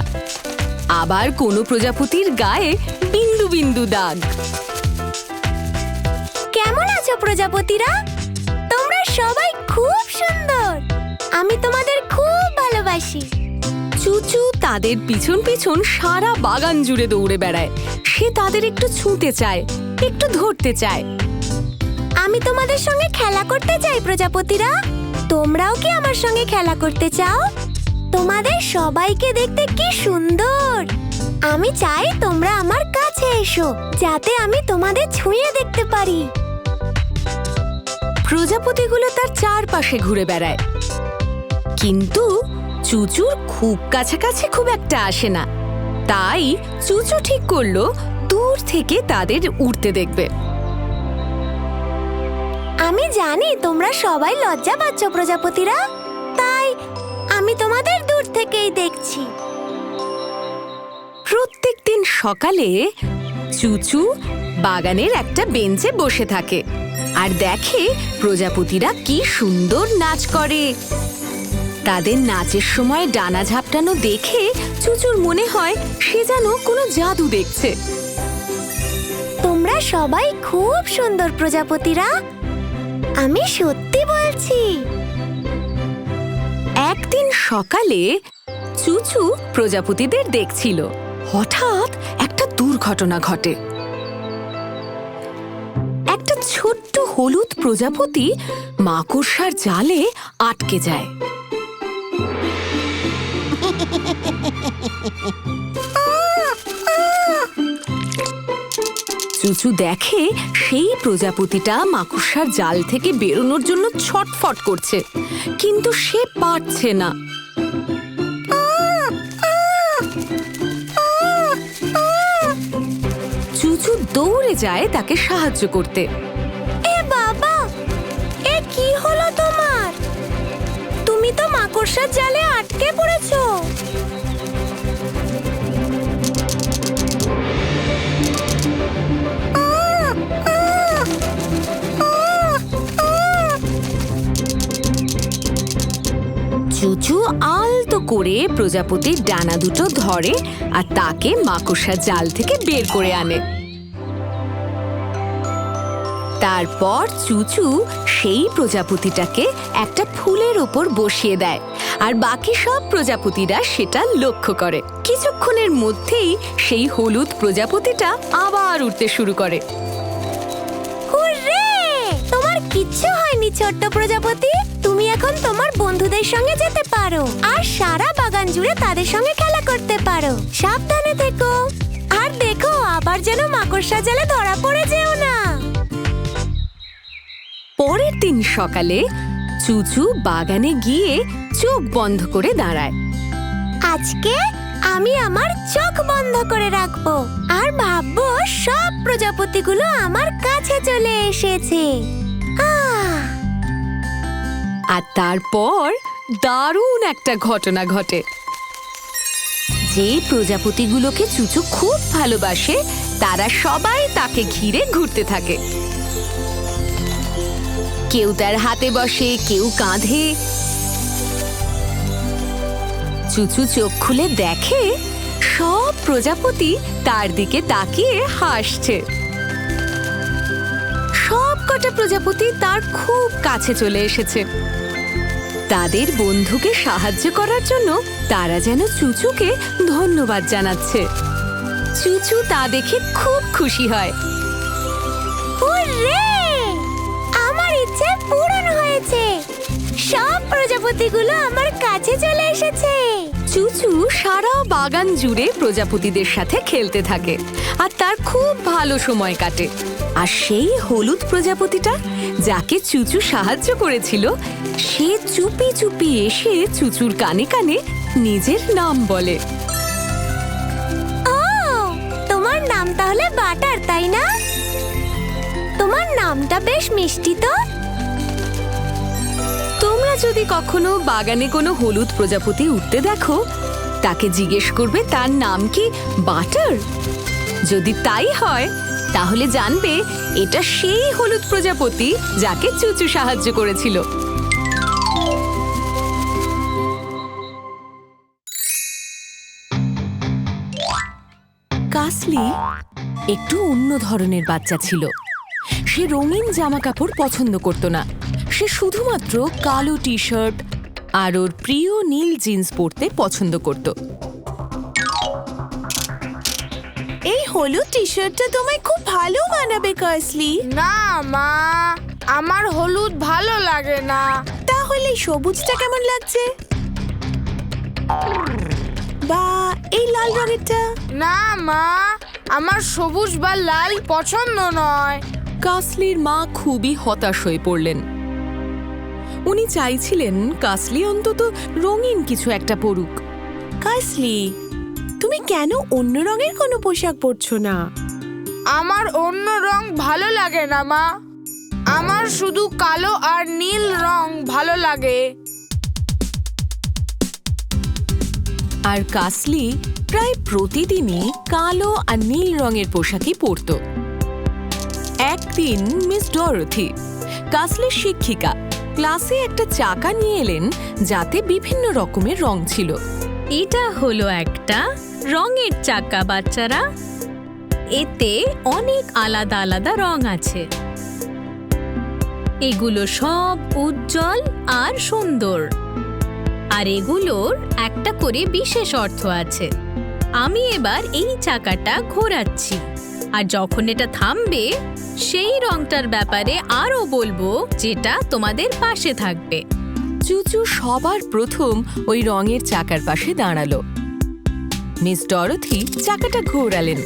আবার কোনো প্রজাপতির গায়ে বিন্দু বিন্দু দাগ। কেমন আছো প্রজাপতিরা? তোমরা সবাই খুব সুন্দর। আমি তোমাদের খুব ভালোবাসি। চুচু তাদের পিছন পিছন সারা বাগান জুড়ে দৌড়ে বেড়ায়। সে তাদের একটু ছুঁতে চায়, একটু ধরতে চায়। আমি তোমাদের সঙ্গে খেলা করতে চাই প্রজাপতিরা। তোমরাও কি আমার সঙ্গে খেলা করতে চাও? তোমাদের সবাইকে দেখতে কি সুন্দর। আমি চাই তোমরা আমার কাছে এসো, যাতে আমি তোমাদের ছুঁয়ে দেখতে পারি। প্রজাপতিগুলো তার চারপাশে ঘুরে বেড়ায়, কিন্তু চুচুর খুব কাছাকাছি খুব একটা আসে না। তাই চুচু ঠিক করলো দূর থেকে তাদের উড়তে দেখবে। আমি জানি তোমরা সবাই লজ্জা পাচ্ছ প্রজাপতিরা, তাই আমি তোমাদের দূর থেকেই দেখছি। প্রত্যেকদিন সকালে চুচু বাগানের একটা বেঞ্চে বসে থাকে আর দেখে প্রজাপতিরা কি সুন্দর নাচ করে। তাদের নাচের সময় ডানা ঝাপটানো দেখে চুচুর মনে হয় সে যেন কোনো জাদু দেখছে। তোমরা সবাই খুব সুন্দর প্রজাপতিরা, আমি সত্যি বলছি। একদিন সকালে চুচু প্রজাপতিদের দেখছিল। হঠাৎ একটা দুর্ঘটনা ঘটে। একটা ছোট্ট হলুদ প্রজাপতি মাকড়সার জালে আটকে যায়। চুচু দেখে সেই প্রজাপতিটা মাকড়সার জাল থেকে বেরোনোর জন্য ছটফট করছে, কিন্তু সে পারছে না। চুচু দৌড়ে যায় তাকে সাহায্য করতে। এ বাবা, এ কি হলো তোমার? তুমি তো মাকড়সার জালে আটকে পড়েছো। চুচু আলতো করে প্রজাপতির ডানা দুটো ধরে আর তাকে মাকড়সার জাল থেকে বের করে আনে। তারপর চুচু সেই প্রজাপতিটাকে একটা ফুলের ওপর বসিয়ে দেয় আর বাকি সব প্রজাপতিরা সেটা লক্ষ্য করে। কিছুক্ষণের মধ্যেই সেই হলুদ প্রজাপতিটা আবার উঠতে শুরু করে। হুররে! তোমার কিচ্ছু হয়নি ছোট্ট প্রজাপতি। তুমি এখন তোমার বন্ধুদের সঙ্গে যেতে পারো আর সারা বাগান জুড়ে তাদের সঙ্গে খেলা করতে পারো। সাবধানে থেকো আর দেখো আবার যেন মাকড়সা জালে ধরা পড়ে যেও না। পরের দিন সকালে চুচু বাগানে গিয়ে চোখ বন্ধ করে দাঁড়ায়। আজকে আমি আমার চোখ বন্ধ করে রাখবো আর ভাববো সব প্রজাপতিগুলো আমার কাছে চলে এসেছে। আর তারপর দারুণ একটা ঘটনা ঘটে। যে প্রজাপতিগুলোকে চুচু খুব ভালোবাসে তারা সবাই তাকে ঘিরে ঘুরতে থাকে। কেউ তার হাতে বসে, কেউ কাঁধে। চুচু চোখ খুলে দেখে সব প্রজাপতি তার দিকে তাকিয়ে হাসছে। সব কটা একটা প্রজাপতি তার খুব কাছে চলে এসেছে। তাদের বন্ধুকে সাহায্য করার জন্য তারা যেন চুচুকে ধন্যবাদ জানাচ্ছে। চুচু তা দেখে খুব খুশি হয়। হুররে! আমার ইচ্ছে পূরণ হয়েছে। সব প্রজাপতিগুলো আমার কাছে চলে এসেছে। চুচু সারা বাগান জুড়ে প্রজাপতিদের সাথে খেলতে থাকে আর তার খুব ভালো সময় কাটে। আর সেই হলুদ প্রজাপতিটা যাকে চুচু সাহায্য করেছিল, সে চুপি চুপি এসে চুচুর কানে কানে নিজের নাম বলে। ও, তোমার নাম তাহলে বাটার, তাই না? তোমার নামটা বেশ মিষ্টি তো। তোমরা যদি কখনো বাগানে কোনো হলুদ প্রজাপতি উঠতে দেখো, তাকে জিজ্ঞেস করবে তার নাম কি বাটার। যদি তাই হয় তাহলে জানবে এটা সেই হলুদ প্রজাপতি যাকে চুচু সাহায্য করেছিল। কাসলি একটু অন্য ধরনের বাচ্চা ছিল। সে রঙিন জামা কাপড় পছন্দ করত না। সে শুধুমাত্র কালো টি শার্ট আর ওর প্রিয় নীল জিন্স পরতে পছন্দ করত। এই হলুদ টি শার্টটা তোমায় খুব ভালো মানাবে কাসলি। না মা, আমার হলুদ ভালো লাগে না। তাহলে সবুজটা কেমন লাগছে? বা এই লাল রঙেরটা? না মা, আমার সবুজ বা লাল পছন্দ নয়। কাসলির মা খুবই হতাশ হয়ে পড়লেন। উনি চাইছিলেন কাসলি অন্তত রঙিন কিছু একটা পরুক। কাসলি, তুমি কেন অন্য রঙের কোনো পোশাক পরছো না? আমার অন্য রং ভালো লাগে না মা, আমার শুধু কালো আর নীল রং ভালো লাগে। আর কাসলি প্রায় প্রতিদিনই কালো আর নীল রঙের পোশাকই পরত। একদিন মিস ডরোথি, কাসলির শিক্ষিকা, ক্লাসে একটা চাকা নিয়ে এলেন যাতে বিভিন্ন রকমের রং ছিল। এটা হলো একটা রঙের চাকা বাচ্চারা। এতে অনেক আলাদা আলাদা রং আছে। এগুলো সব উজ্জ্বল আর সুন্দর, আর এগুলোর একটা করে বিশেষ অর্থ আছে। আমি এবার এই চাকাটা ঘোরাচ্ছি, আর যখন এটা থামবে সেই রংটার ব্যাপারে আরো বলবো, যেটা তোমাদের পাশে থাকবে। চুচু সবার প্রথম ওই রঙের চাকার পাশে দাঁড়ালো। মিস ডরোথি চাকাটা ঘোরালেন।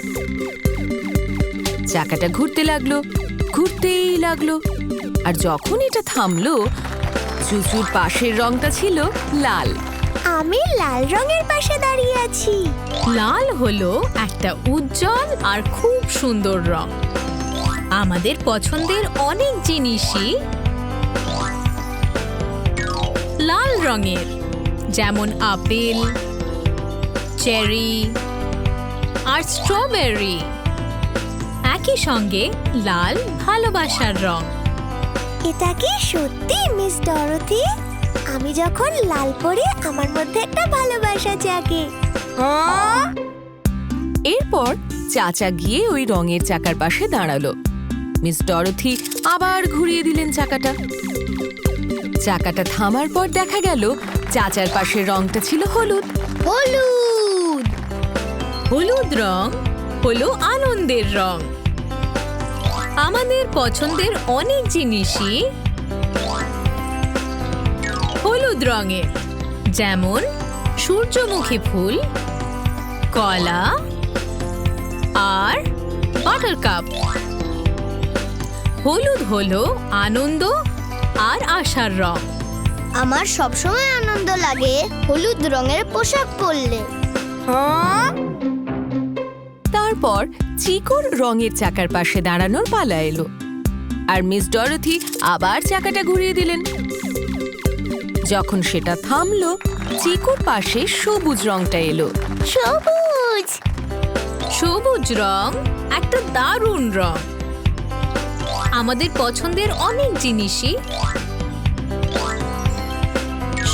চাকাটা ঘুরতে লাগলো, ঘুরতেই লাগলো, আর যখন এটা থামলো, চুচুর পাশের রংটা ছিল লাল। আমি লাল রঙের পাশে দাঁড়িয়ে আছি। লাল হলো একটা উজ্জ্বল আর খুব সুন্দর রং। আমাদের পছন্দের অনেক জিনিসই লাল রঙের, যেমন আপেল, চেরি আর স্ট্রবেরি। একই সঙ্গে লাল ভালোবাসার রং। এটা কি সত্যি মিস ডরোথি? আমি যখন লাল পরি আমার মধ্যে একটা ভালোবাসা জাগে। এরপর চাচা গিয়ে ওই রঙের চাকার পাশে দাঁড়ালো। মিস ডরোথি আবার ঘুরিয়ে দিলেন চাকাটা। চাকাটা থামার পর দেখা গেল চাচার পাশের রংটা ছিল হলুদ। হলুদ! হলুদ রং হলো আনন্দের রং। আমাদের পছন্দের অনেক জিনিসই হলুদ রঙের, যেমন সূর্যমুখী ফুল, কলা আর বাটারকাপ। হলুদ হলো আনন্দ আর আশার রং। আমার সবসময় আনন্দ লাগে হলুদ রঙের পোশাক পরলে। তারপর চিকুর রঙের চাকার পাশে দাঁড়ানোর পালা এলো, আর মিস ডরোথি আবার চাকাটা ঘুরিয়ে দিলেন। যখন সেটা থামলো, চিকুর পাশে সবুজ রংটা এলো। সবুজ! সবুজ রং একটা দারুণ রং। আমাদের পছন্দের অনেক জিনিসই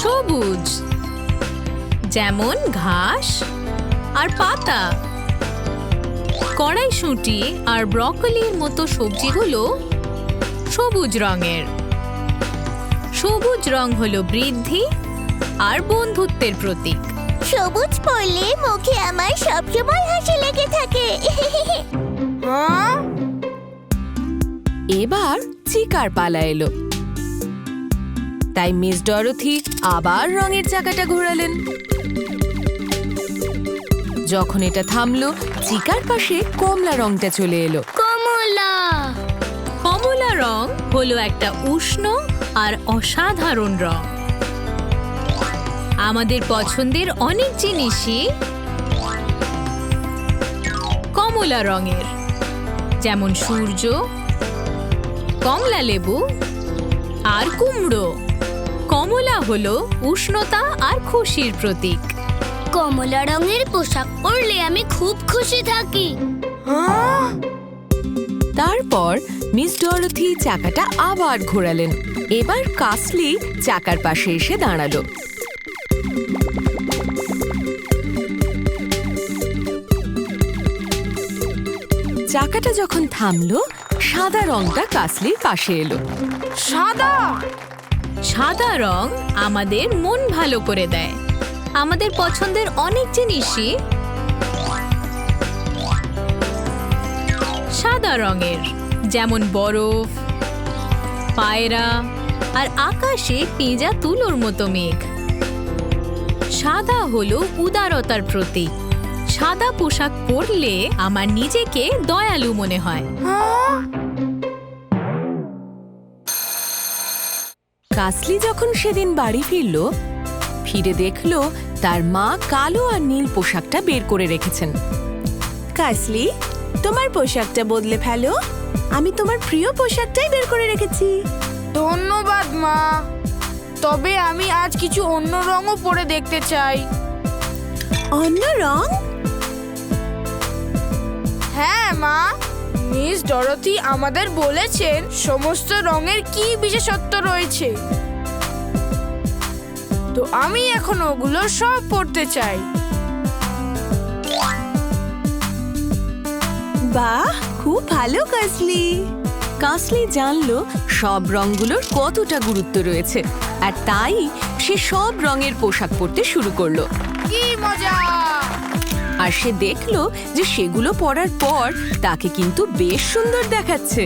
সবুজ, যেমন ঘাস আর পাতা। কড়াইশুঁটি আর ব্রকলির মতো সবজিগুলো সবুজ রঙের। সবুজ রং হলো বৃদ্ধি আর বন্ধুত্বের প্রতীক। সবুজ পরলে মুখে আমার সবসময় হাসি লেগে থাকে। এবার চিকার পালা এলো, তাই মিস ডরোথি আবার রঙের চাকাটা ঘোরালেন। যখন এটা থামলো, চিকার পাশে কমলা রংটা চলে এলো। কমলা। কমলা রং হলো একটা উষ্ণ আর অসাধারণ রং। আমাদের পছন্দের অনেক জিনিসই কমলা রঙের, যেমন সূর্য, কমলা লেবু আর কুমড়ো। কমলা হলো উষ্ণতা আর খুশির প্রতীক। কমলা রঙের পোশাক পরলে আমি খুব খুশি থাকি। তারপর মিস ডরোথি চাকাটা আবার ঘোরালেন। এবার কাসলি চাকার পাশে এসে দাঁড়ালো। চাকাটা যখন থামলো, সাদা রংটা কাসলির পাশে এলো। সাদা রং আমাদের মন ভালো করে দেয়। আমাদের পছন্দের অনেক জিনিসই সাদা রঙের, যেমন বরফ, পায়রা আর আকাশে পেঁজা তুলোর মতো মেঘ। সাদা হলো উদারতার প্রতীক। সাদা পোশাক পরলে আমার নিজেকে দয়ালু মনে হয়। কাসলি যখন সেদিন বাড়ি ফিরে দেখলো তার মা কালো আর নীল পোশাকটা বের করে রেখেছেন। কাসলি, তোমার পোশাকটা বদলে ফেলো। আমি তোমার প্রিয় পোশাকটাই বের করে রেখেছি। ধন্যবাদ মা, তবে আমি আজ কিছু অন্য রঙও পরে দেখতে চাই। অন্য রং? হ্যাঁ মা, মিস ডরোথি আমাদের বলেছেন সমস্ত রঙের কি বিশেষত্ব রয়েছে, তো আমি এখন ওগুলো সব পড়তে চাই। বাহ, খুব ভালো কাসলি। কাসলি জানলো সব রঙগুলোর কতটা গুরুত্ব রয়েছে, আর তাই সে সব রঙের পোশাক পরতে শুরু করলো। কি মজা! আর সে দেখলো যে সেগুলো পরার পর তাকে কিন্তু বেশ সুন্দর দেখাচ্ছে।